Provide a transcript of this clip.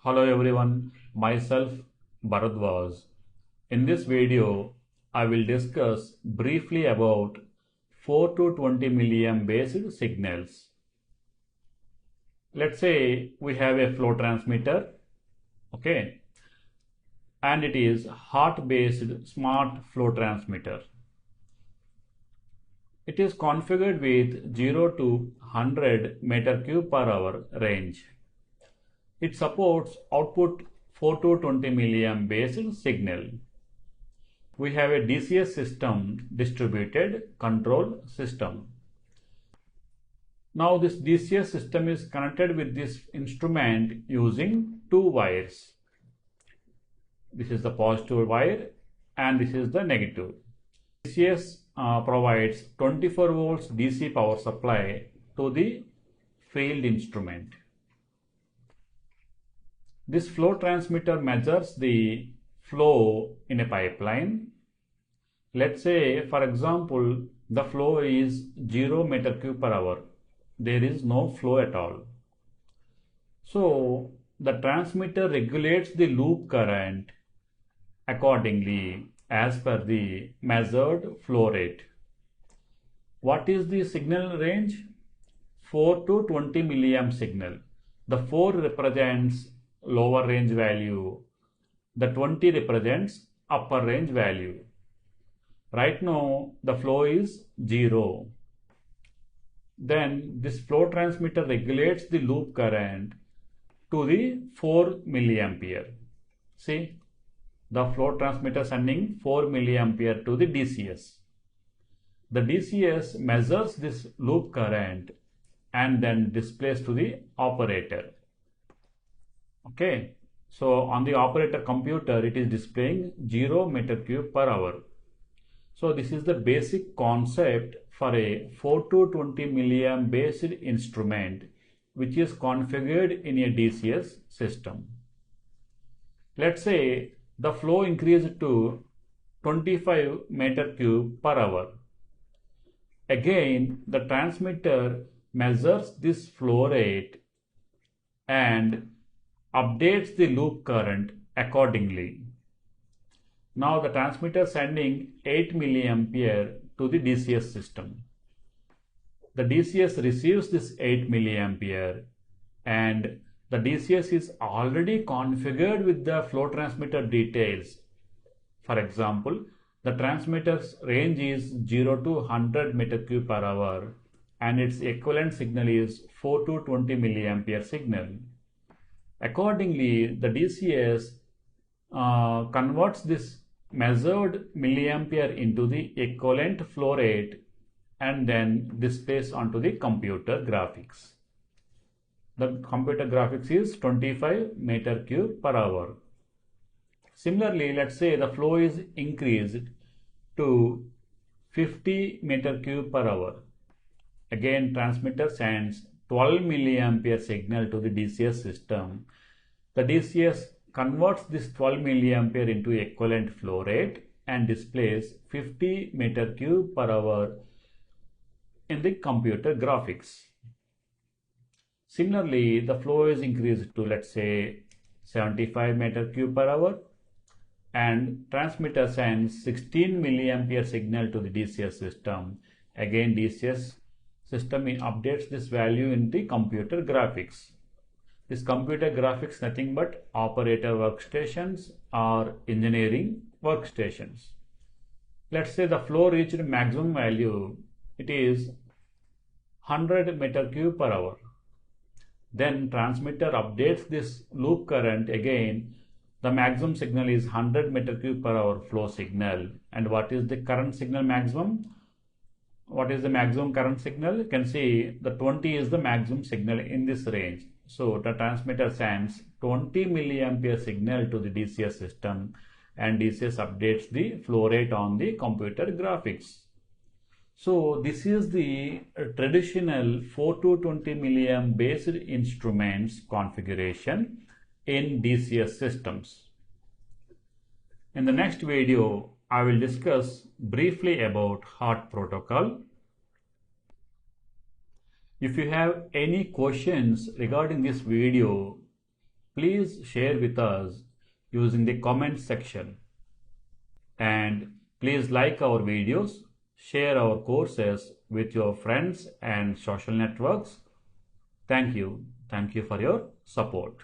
Hello everyone, myself Bharadwaj. In this video, I will discuss briefly about 4 to 20 milliamp based signals. Let's say we have a flow transmitter, okay, and it is heart based smart flow transmitter. It is configured with 0 to 100 meter cube per hour range. It supports output 4 to 20 milliamp based signal. We have a DCS system, distributed control system. Now this DCS system is connected with this instrument using two wires. This is the positive wire and this is the negative. DCS provides 24 volts DC power supply to the field instrument. This flow transmitter measures the flow in a pipeline. Let's say, for example, the flow is 0 meter cube per hour. There is no flow at all. So, the transmitter regulates the loop current accordingly as per the measured flow rate. What is the signal range? 4 to 20 milliamp signal. The 4 represents lower range value. The 20 represents upper range value. Right now the flow is 0. Then this flow transmitter regulates the loop current to the 4 milliampere. See, the flow transmitter sending 4 milliampere to the DCS. The DCS measures this loop current and then displays to the operator. Okay, so on the operator computer it is displaying 0 meter cube per hour. So this is the basic concept for a 4 to 20 milliamp based instrument which is configured in a DCS system. Let's say the flow increased to 25 meter cube per hour. Again, the transmitter measures this flow rate and updates the loop current accordingly. Now the transmitter sending 8 milliampere to the DCS system. The DCS receives this 8 milliampere and the DCS is already configured with the flow transmitter details. For example, the transmitter's range is 0 to 100 meter cube per hour and its equivalent signal is 4 to 20 milliampere signal. Accordingly, the DCS converts this measured milliampere into the equivalent flow rate and then displays onto the computer graphics. The computer graphics is 25 meter cube per hour. Similarly, let's say the flow is increased to 50 meter cube per hour. Again, transmitter sends 12 milliampere signal to the DCS system. The DCS converts this 12 milliampere into equivalent flow rate and displays 50 meter cube per hour in the computer graphics. Similarly, the flow is increased to, let's say, 75 meter cube per hour and transmitter sends 16 milliampere signal to the DCS system. Again, DCS system updates this value in the computer graphics. This computer graphics nothing but operator workstations or engineering workstations. Let's say the flow reached maximum value, it is 100 meter cube per hour. Then transmitter updates this loop current again. The maximum signal is 100 meter cube per hour flow signal. And what is the current signal maximum? What is the maximum current signal? You can see the 20 is the maximum signal in this range. So the transmitter sends 20 milliampere signal to the DCS system and DCS updates the flow rate on the computer graphics. So this is the traditional 4 to 20 milliamp based instruments configuration in DCS systems. In the next video, I will discuss briefly about HART protocol. If you have any questions regarding this video, please share with us using the comment section. And please like our videos, share our courses with your friends and social networks. Thank you. Thank you for your support.